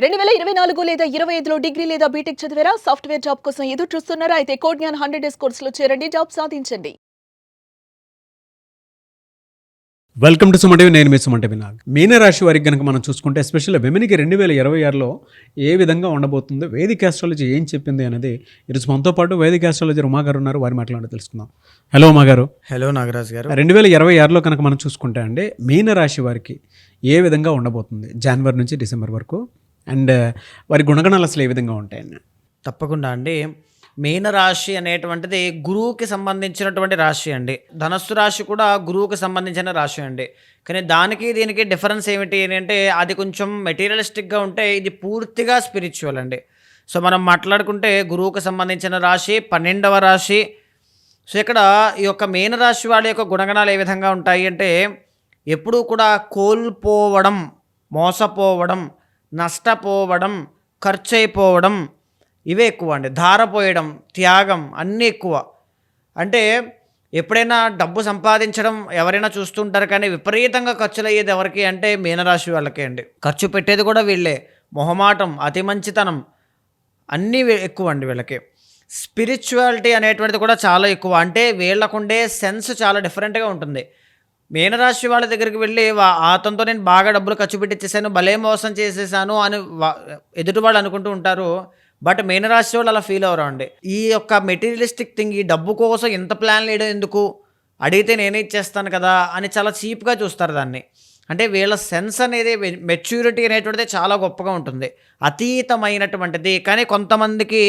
2024 లేదా 25లో డిగ్రీ లేదా బీటెక్ చదివారా? సాఫ్ట్‌వేర్ జాబ్ కోసం ఎదురు చూస్తున్నారా? అయితే కోడ్ జ్ఞాన్ 100 డేస్ కోర్సులో చేరండి. జాబ్ సాధించండి. Welcome to Suman TV. నేను మీ సుమన్ టీవీ నాగ్. మీనరాశి వారికి కనుక మనం చూసుకుంటే ఎస్పెషల్లీ విమెన్కి 2026లో ఏ విధంగా ఉండబోతుందో వేదిక ఆస్ట్రాలజీ ఏం చెప్పింది అనేది ఈరోజు మనతో పాటు వేదిక ఆస్ట్రాలజర్ ఉమా గారు ఉన్నారు. వారి మాట్లాడి తెలుసుకుందాం. హలో ఉమా గారు. హలో నాగరాజ్ గారు. 2026లో కనుక మనం చూసుకుంటే అండి మీనరాశి వారికి ఏ విధంగా ఉండబోతుంది జనవరి నుంచి డిసెంబర్ వరకు, అండ్ వారి గుణగణాలు అసలు ఏ విధంగా ఉంటాయండి? తప్పకుండా అండి. మీనరాశి అనేటువంటిది గురువుకి సంబంధించినటువంటి రాశి అండి. ధనస్సు రాశి కూడా గురువుకి సంబంధించిన రాశి అండి. కానీ దానికి దీనికి డిఫరెన్స్ ఏమిటి అంటే అది కొంచెం మెటీరియలిస్టిక్గా ఉంటే ఇది పూర్తిగా స్పిరిచువల్ అండి. సో మనం మాట్లాడుకుంటే గురువుకి సంబంధించిన రాశి 12వ రాశి. సో ఇక్కడ ఈ యొక్క మీనరాశి వాళ్ళ యొక్క గుణగణాలు ఏ విధంగా ఉంటాయి అంటే ఎప్పుడూ కూడా కోల్పోవడం, మోసపోవడం, నష్టపోవడం, ఖర్చు అయిపోవడం ఇవే ఎక్కువ అండి. ధారపోయడం, త్యాగం అన్నీ ఎక్కువ. అంటే ఎప్పుడైనా డబ్బు సంపాదించడం ఎవరైనా చూస్తుంటారు, కానీ విపరీతంగా ఖర్చులు అయ్యేది ఎవరికి అంటే మీనరాశి వాళ్ళకే అండి. ఖర్చు పెట్టేది కూడా వీళ్ళే. మొహమాటం, అతి మంచితనం అన్నీ ఎక్కువ అండి వీళ్ళకి. స్పిరిచువాలిటీ అనేటువంటిది కూడా చాలా ఎక్కువ. అంటే వీళ్ళకుండే సెన్స్ చాలా డిఫరెంట్గా ఉంటుంది. మీనరాశి వాళ్ళ దగ్గరికి వెళ్ళి అతనితో నేను బాగా డబ్బులు ఖర్చు పెట్టించేసాను, భలే మోసం చేసేసాను అని ఎదుటి వాళ్ళు అనుకుంటూ ఉంటారు. బట్ మీనరాశి వాళ్ళు అలా ఫీల్ అవ్వరు అండి. ఈ యొక్క మెటీరియలిస్టిక్ థింగ్, ఈ డబ్బు కోసం ఇంత ప్లాన్ వేయడం ఎందుకు, అడిగితే నేనే ఇచ్చేస్తాను కదా అని చాలా చీప్గా చూస్తారు దాన్ని. అంటే వీళ్ళ సెన్స్ అనేది, మెచ్యూరిటీ అనేటువంటిది చాలా గొప్పగా ఉంటుంది, అతీతమైనటువంటిది. కానీ కొంతమందికి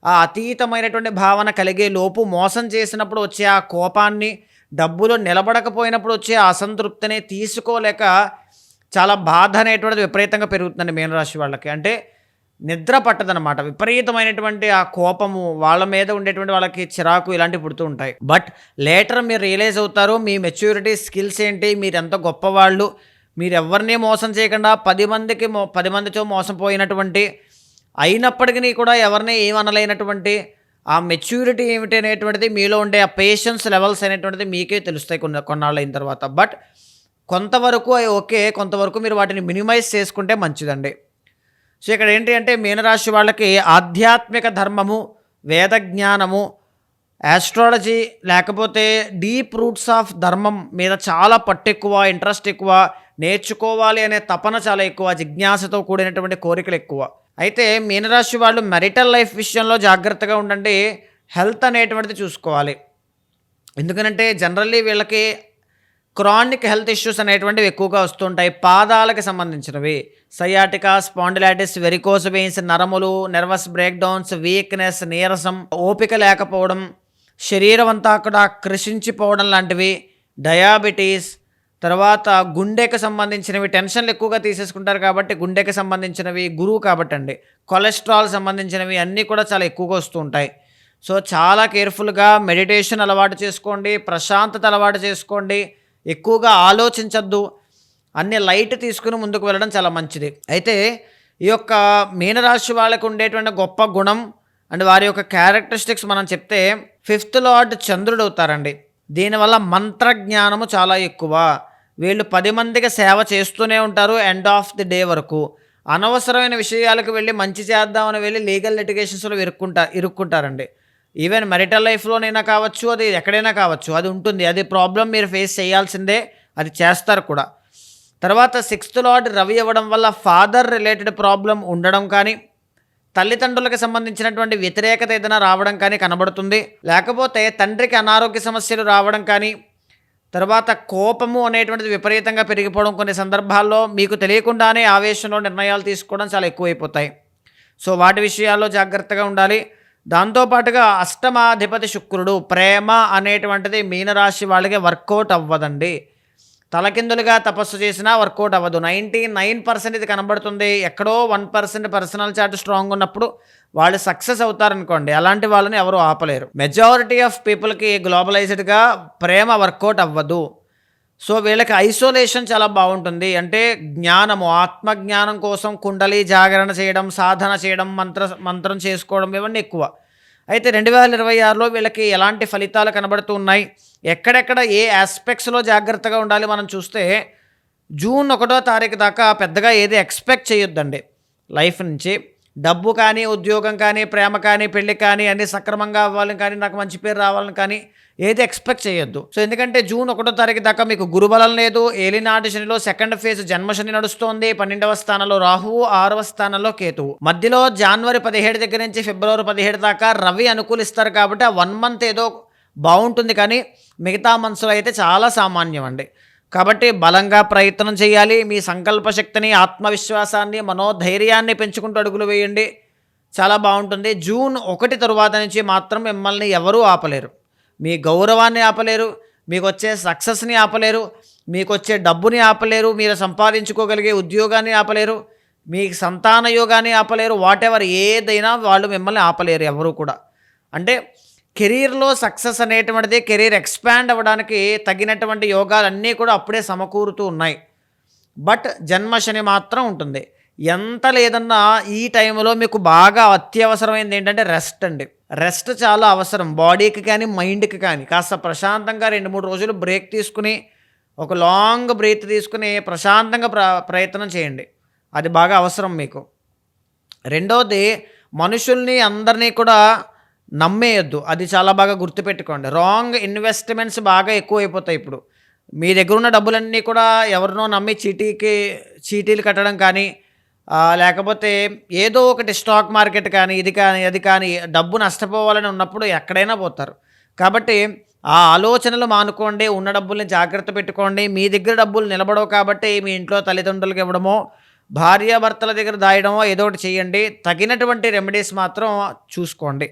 ఆ అతీతమైనటువంటి భావన కలిగే లోపు మోసం చేసినప్పుడు వచ్చే ఆ కోపాన్ని, డబ్బులు నిలబడకపోయినప్పుడు వచ్చే అసంతృప్తిని తీసుకోలేక చాలా బాధ అనేటువంటిది విపరీతంగా పెరుగుతుందండి మీనరాశి వాళ్ళకి. అంటే నిద్ర పట్టదనమాట. విపరీతమైనటువంటి ఆ కోపము, వాళ్ళ మీద ఉండేటువంటి వాళ్ళకి చిరాకు ఇలాంటివి పుడుతూ ఉంటాయి. బట్ లేటర్ మీరు రియలైజ్ అవుతారు మీ మెచ్యూరిటీ స్కిల్స్ ఏంటి, మీరు ఎంత గొప్పవాళ్ళు, మీరు ఎవరిని మోసం చేయకుండా 10 మందితో మోసపోయినటువంటి, అయినప్పటికీ కూడా ఎవరిని ఏమనలేనటువంటి ఆ మెచ్యూరిటీ ఏమిటి అనేటువంటిది, మీలో ఉండే ఆ పేషెన్స్ లెవెల్స్ అనేటువంటిది మీకే తెలుస్తాయి కొన్నాళ్ళు అయిన తర్వాత. బట్ కొంతవరకు ఓకే, కొంతవరకు మీరు వాటిని మినిమైజ్ చేసుకుంటే మంచిదండి. సో ఇక్కడ ఏంటి అంటే మీనరాశి వాళ్ళకి ఆధ్యాత్మిక ధర్మము, వేద జ్ఞానము, ఆస్ట్రాలజీ లేకపోతే డీప్ రూట్స్ ఆఫ్ ధర్మం మీద చాలా పట్టు ఎక్కువ, ఇంట్రెస్ట్ ఎక్కువ, నేర్చుకోవాలి అనే తపన చాలా ఎక్కువ, జిజ్ఞాసతో కూడినటువంటి కోరికలు ఎక్కువ. అయితే మీనరాశి వాళ్ళు మెరిటల్ లైఫ్ విషయంలో జాగ్రత్తగా ఉండండి. హెల్త్ అనేటువంటిది చూసుకోవాలి. ఎందుకంటే జనరల్లీ వీళ్ళకి క్రానిక్ హెల్త్ ఇష్యూస్ అనేటువంటివి ఎక్కువగా వస్తుంటాయి. పాదాలకు సంబంధించినవి సయాటికా, స్పాండిలైటిస్, వెరికోస్ వెయిన్స్, నరములు, నర్వస్ బ్రేక్డౌన్స్, వీక్నెస్, నీరసం, ఓపిక లేకపోవడం, శరీరం అంతా కూడా కృషించిపోవడం లాంటివి, డయాబెటీస్, తర్వాత గుండెకి సంబంధించినవి, టెన్షన్లు ఎక్కువగా తీసేసుకుంటారు కాబట్టి గుండెకి సంబంధించినవి, గురువు కాబట్టి అండి, కొలెస్ట్రాల్ సంబంధించినవి అన్నీ కూడా చాలా ఎక్కువగా వస్తూ ఉంటాయి. సో చాలా కేర్ఫుల్గా మెడిటేషన్ అలవాటు చేసుకోండి, ప్రశాంతత అలవాటు చేసుకోండి, ఎక్కువగా ఆలోచించద్దు, అన్ని లైట్ తీసుకుని ముందుకు వెళ్ళడం చాలా మంచిది. అయితే ఈ యొక్క మీనరాశి వాళ్ళకు ఉండేటువంటి గొప్ప గుణం అండ్ వారి యొక్క క్యారెక్టరిస్టిక్స్ మనం చెప్తే 5th లార్డ్ చంద్రుడు అవుతారండి. దీనివల్ల మంత్రజ్ఞానము చాలా ఎక్కువ. వీళ్ళు 10 మందికి సేవ చేస్తూనే ఉంటారు ఎండ్ ఆఫ్ ది డే వరకు. అనవసరమైన విషయాలకు వెళ్ళి మంచి చేద్దామని వెళ్ళి లీగల్ లిటిగేషన్స్లో ఇరుక్కుంటారండి. ఈవెన్ మెరిటల్ లైఫ్లోనైనా కావచ్చు, అది ఎక్కడైనా కావచ్చు, అది ఉంటుంది. అది ప్రాబ్లం మీరు ఫేస్ చేయాల్సిందే, అది చేస్తారు కూడా. తర్వాత 6th లార్డ్ రవి అవ్వడం వల్ల ఫాదర్ రిలేటెడ్ ప్రాబ్లం ఉండడం కానీ, తల్లిదండ్రులకు సంబంధించినటువంటి వ్యతిరేకత ఏదైనా రావడం కానీ కనబడుతుంది. లేకపోతే తండ్రికి అనారోగ్య సమస్యలు రావడం కానీ, తర్వాత కోపము అనేటువంటిది విపరీతంగా పెరిగిపోవడం, కొన్ని సందర్భాల్లో మీకు తెలియకుండానే ఆవేశంలో నిర్ణయాలు తీసుకోవడం చాలా ఎక్కువైపోతాయి. సో వాటి విషయాల్లో జాగ్రత్తగా ఉండాలి. దాంతోపాటుగా అష్టమాధిపతి శుక్రుడు, ప్రేమ అనేటువంటిది మీనరాశి వాళ్ళకి వర్కౌట్ అవ్వదండి. తలకిందులుగా తపస్సు చేసినా వర్కౌట్ అవ్వదు. 99% ఇది కనబడుతుంది. ఎక్కడో 1% పర్సనల్ చార్ట్ స్ట్రాంగ్ ఉన్నప్పుడు వాళ్ళు సక్సెస్ అవుతారనుకోండి, అలాంటి వాళ్ళని ఎవరు ఆపలేరు. మెజారిటీ ఆఫ్ పీపుల్కి గ్లోబలైజ్డ్గా ప్రేమ వర్కౌట్ అవ్వదు. సో వీళ్ళకి ఐసోలేషన్ చాలా బాగుంటుంది. అంటే జ్ఞానము, ఆత్మజ్ఞానం కోసం కుండలి జాగరణ చేయడం, సాధన చేయడం, మంత్రం చేసుకోవడం ఇవన్నీ ఎక్కువ. అయితే 2026లో వీళ్ళకి ఎలాంటి ఫలితాలు కనబడుతూ ఉన్నాయి, ఎక్కడెక్కడ ఏ ఆస్పెక్ట్స్లో జాగ్రత్తగా ఉండాలి మనం చూస్తే, జూన్ 1వ తారీఖు దాకా పెద్దగా ఏది ఎక్స్పెక్ట్ చేయొద్దండి. లైఫ్ నుంచి డబ్బు కానీ, ఉద్యోగం కానీ, ప్రేమ కానీ, పెళ్లి కానీ అన్నీ సక్రమంగా అవ్వాలని కానీ, నాకు మంచి పేరు రావాలని కానీ ఏది ఎక్స్పెక్ట్ చేయొద్దు. సో ఎందుకంటే జూన్ 1వ తారీఖు దాకా మీకు గురుబలం లేదు. ఏలినాటి శనిలో సెకండ్ ఫేజ్ జన్మశని నడుస్తోంది. 12వ స్థానంలో రాహువు, 6వ స్థానంలో కేతువు. మధ్యలో జనవరి 17 దగ్గర నుంచి ఫిబ్రవరి 17 దాకా రవి అనుకూలిస్తారు కాబట్టి ఆ 1 మంత్ ఏదో బాగుంటుంది, కానీ మిగతా మంత్స్లో అయితే చాలా సామాన్యం అండి. కాబట్టి బలంగా ప్రయత్నం చేయాలి. మీ సంకల్ప శక్తిని, ఆత్మవిశ్వాసాన్ని, మనోధైర్యాన్ని పెంచుకుంటూ అడుగులు వేయండి. చాలా బాగుంటుంది. జూన్ 1 తరువాత నుంచి మాత్రం మిమ్మల్ని ఎవరూ ఆపలేరు. మీ గౌరవాన్ని ఆపలేరు, మీకు వచ్చే సక్సెస్ని ఆపలేరు, మీకు వచ్చే డబ్బుని ఆపలేరు, మీరు సంపాదించుకోగలిగే ఉద్యోగాన్ని ఆపలేరు, మీ సంతాన యోగాన్ని ఆపలేరు. వాటెవర్ ఏదైనా వాళ్ళు మిమ్మల్ని ఆపలేరు ఎవరు కూడా. అంటే కెరీర్లో సక్సెస్ అనేటువంటిది, కెరీర్ ఎక్స్పాండ్ అవ్వడానికి తగినటువంటి యోగాలన్నీ కూడా అప్పుడే సమకూరుతూ ఉన్నాయి. బట్ జన్మశని మాత్రం ఉంటుంది. ఎంత లేదన్నా ఈ టైంలో మీకు బాగా అత్యవసరమైనది ఏంటంటే రెస్ట్ అండి. రెస్ట్ చాలా అవసరం బాడీకి కానీ, మైండ్కి కానీ. కాస్త ప్రశాంతంగా 2-3 రోజులు బ్రేక్ తీసుకుని, ఒక లాంగ్ బ్రీత్ తీసుకుని ప్రశాంతంగా ప్రయత్నం చేయండి. అది బాగా అవసరం మీకు. రెండోది, మనుషుల్ని అందరినీ కూడా నమ్మేయొద్దు. అది చాలా బాగా గుర్తుపెట్టుకోండి. రాంగ్ ఇన్వెస్ట్మెంట్స్ బాగా ఎక్కువైపోతాయి ఇప్పుడు. మీ దగ్గర ఉన్న డబ్బులన్నీ కూడా ఎవరినో నమ్మి చీటీలు కట్టడం కానీ, లేకపోతే ఏదో ఒకటి స్టాక్ మార్కెట్ కానీ, ఇది కానీ అది కానీ, డబ్బు నష్టపోవాలని ఉన్నప్పుడు ఎక్కడైనా పోతారు. కాబట్టి ఆ ఆలోచనలు మానుకోండి. ఉన్న డబ్బుల్ని జాగ్రత్త పెట్టుకోండి. మీ దగ్గర డబ్బులు నిలబడవు కాబట్టి మీ ఇంట్లో తల్లిదండ్రులకు ఇవ్వడమో, భార్యాభర్తల దగ్గర దాయడమో ఏదో ఒకటి చేయండి. తగినటువంటి రెమెడీస్ మాత్రం చూసుకోండి.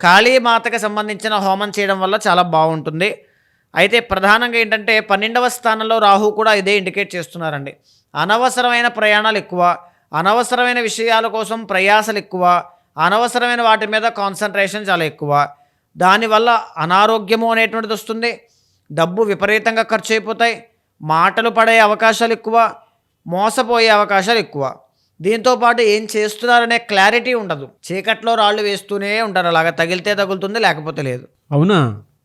కాళీమాతకి సంబంధించిన హోమం చేయడం వల్ల చాలా బాగుంటుంది. అయితే ప్రధానంగా ఏంటంటే 12వ స్థానంలో రాహు కూడా ఇదే ఇండికేట్ చేస్తున్నారండి. అనవసరమైన ప్రయాణాలు ఎక్కువ, అనవసరమైన విషయాల కోసం ప్రయాసలు ఎక్కువ, అనవసరమైన వాటి మీద కాన్సన్ట్రేషన్ చాలా ఎక్కువ. దానివల్ల అనారోగ్యము అనేటువంటిది వస్తుంది. డబ్బు విపరీతంగా ఖర్చు అయిపోతాయి. మాటలు పడే అవకాశాలు ఎక్కువ, మోసపోయే అవకాశాలు ఎక్కువ. దీంతోపాటు ఏం చేస్తున్నారనే క్లారిటీ ఉండదు. చీకట్లో రాళ్ళు వేస్తూనే ఉంటారు. అలాగా తగిలితే తగులుతుంది, లేకపోతే లేదు. అవునా?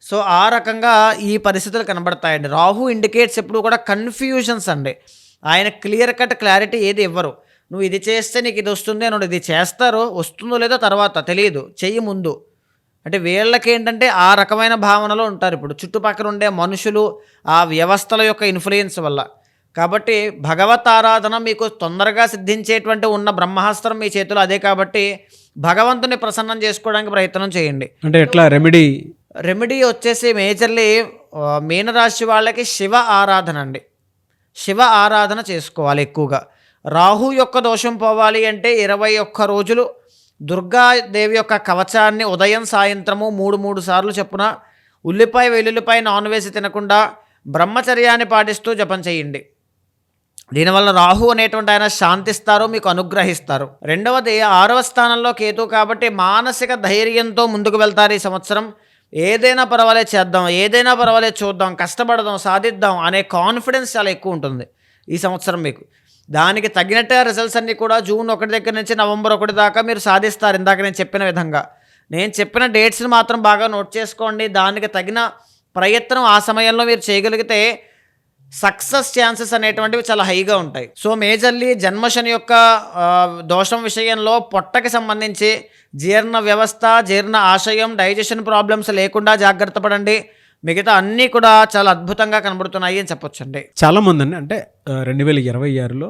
సో ఆ రకంగా ఈ పరిస్థితులు కనబడతాయండి. రాహు ఇండికేట్స్ ఎప్పుడు కూడా కన్ఫ్యూజన్స్ అండి. ఆయన క్లియర్ కట్ క్లారిటీ ఏది ఇవ్వరు. నువ్వు ఇది చేస్తే నీకు ఇది వస్తుంది అని, ఇది చేస్తారో వస్తుందో లేదో తర్వాత తెలియదు, చెయ్యి ముందు. అంటే వీళ్ళకి ఏంటంటే ఆ రకమైన భావనలో ఉంటారు ఇప్పుడు చుట్టుపక్కల ఉండే మనుషులు, ఆ వ్యవస్థల యొక్క ఇన్ఫ్లుయెన్స్ వల్ల. కాబట్టి భగవత్ ఆరాధన మీకు తొందరగా సిద్ధించేటువంటి ఉన్న బ్రహ్మాస్త్రం మీ చేతిలో అదే. కాబట్టి భగవంతుని ప్రసన్నం చేసుకోవడానికి ప్రయత్నం చేయండి. అంటే ఎట్లా రెమెడీ వచ్చేసి మేజర్లీ మీనరాశి వాళ్ళకి శివ ఆరాధన అండి. శివ ఆరాధన చేసుకోవాలి ఎక్కువగా. రాహు యొక్క దోషం పోవాలి అంటే 21 రోజులు దుర్గాదేవి యొక్క కవచాన్ని ఉదయం సాయంత్రము 3 సార్లు చొప్పున ఉల్లిపాయ, వెల్లుల్లిపాయ, నాన్ వెజ్ తినకుండా బ్రహ్మచర్యాన్ని పాటిస్తూ జపం చేయండి. దీనివల్ల రాహు అనేటువంటి ఆయన శాంతిస్తారు, మీకు అనుగ్రహిస్తారు. రెండవది 6వ స్థానంలో కేతు కాబట్టి మానసిక ధైర్యంతో ముందుకు వెళ్తారు ఈ సంవత్సరం. ఏదైనా పర్వాలేదు చేద్దాం, ఏదైనా పర్వాలేదు చూద్దాం, కష్టపడదాం, సాధిద్దాం అనే కాన్ఫిడెన్స్ చాలా ఎక్కువ ఉంటుంది ఈ సంవత్సరం మీకు. దానికి తగినట్టే రిజల్ట్స్ అన్నీ కూడా జూన్ 1 దగ్గర నుంచి నవంబర్ 1 దాకా మీరు సాధిస్తారు. ఇందాక నేను చెప్పిన విధంగా నేను చెప్పిన డేట్స్ని మాత్రం బాగా నోట్ చేసుకోండి. దానికి తగిన ప్రయత్నం ఆ సమయంలో మీరు చేయగలిగితే సక్సెస్ ఛాన్సెస్ అనేటువంటివి చాలా హైగా ఉంటాయి. సో మేజర్లీ జన్మశని యొక్క దోషం విషయంలో పొట్టకి సంబంధించి జీర్ణ వ్యవస్థ, జీర్ణ ఆశయం, డైజెషన్ ప్రాబ్లమ్స్ లేకుండా జాగ్రత్త పడండి. మిగతా అన్నీ కూడా చాలా అద్భుతంగా కనబడుతున్నాయి అని చెప్పొచ్చండి. చాలామంది అండి అంటే 2026లో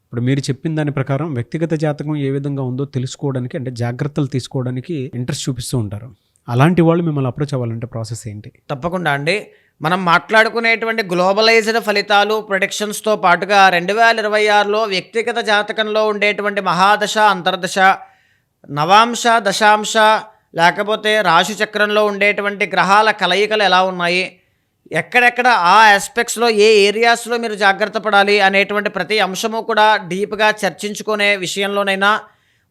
ఇప్పుడు మీరు చెప్పిన దాని ప్రకారం వ్యక్తిగత జాతకం ఏ విధంగా ఉందో తెలుసుకోవడానికి, అంటే జాగ్రత్తలు తీసుకోవడానికి ఇంట్రెస్ట్ చూపిస్తూ ఉంటారు. అలాంటి వాళ్ళు మిమ్మల్ని అప్రోచ్ అవ్వాలంటే ప్రాసెస్ ఏంటి? తప్పకుండా అండి. మనం మాట్లాడుకునేటువంటి గ్లోబలైజ్డ్ ఫలితాలు, ప్రొడిక్షన్స్తో పాటుగా 2026లో వ్యక్తిగత జాతకంలో ఉండేటువంటి మహాదశ, అంతర్దశ, నవాంశ, దశాంశ, లేకపోతే రాశి చక్రంలో ఉండేటువంటి గ్రహాల కలయికలు ఎలా ఉన్నాయి, ఎక్కడెక్కడ ఆ ఆస్పెక్ట్స్లో ఏ ఏరియాస్లో మీరు జాగ్రత్త పడాలి అనేటువంటి ప్రతి అంశము కూడా డీప్గా చర్చించుకునే విషయంలోనైనా,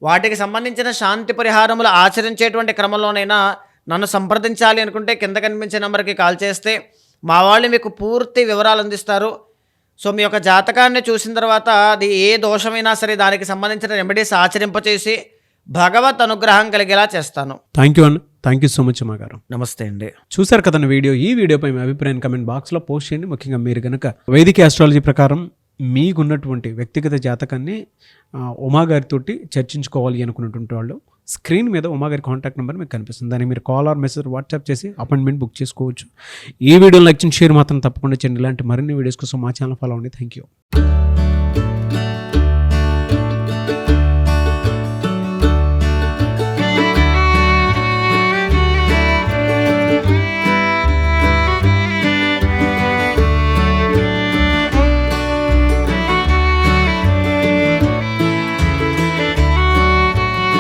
వాటికి సంబంధించిన శాంతి పరిహారములు ఆచరించేటువంటి క్రమంలోనైనా నన్ను సంప్రదించాలి అనుకుంటే కింద కనిపించే నెంబర్కి కాల్ చేస్తే మా వాళ్ళు మీకు పూర్తి వివరాలు అందిస్తారు. సో మీ యొక్క జాతకాన్ని చూసిన తర్వాత అది ఏ దోషమైనా సరే దానికి సంబంధించిన రెమెడీస్ ఆచరింపచేసి భగవత్ అనుగ్రహం కలిగేలా చేస్తాను. థ్యాంక్ యూ అండి. థ్యాంక్ యూ సో మచ్ మా గారు. నమస్తే అండి. చూసారు కదా వీడియో. ఈ వీడియోపై మీ అభిప్రాయం కమెంట్ బాక్స్లో పోస్ట్ చేయండి. ముఖ్యంగా మీరు కనుక వైదిక ఆస్ట్రాలజీ ప్రకారం మీకున్నటువంటి వ్యక్తిగత జాతకాన్ని ఉమా గారితోటి చర్చించుకోవాలి అనుకున్నటువంటి వాళ్ళు స్క్రీన్ మీద ఉమా గారి కాంటాక్ట్ నెంబర్ మీకు కనిపిస్తుంది. దాన్ని మీరు కాల్ ఆర్ మెసేజ్ వాట్సాప్ చేసి అపాయింట్మెంట్ బుక్ చేసుకోవచ్చు. ఈ వీడియోని లైక్ చేసి షేర్ మాత్రం తప్పకుండా చేయండి. ఇలాంటి మరిన్ని వీడియోస్ కోసం మా ఛానల్ ఫాలో అవ్వండి. Thank you.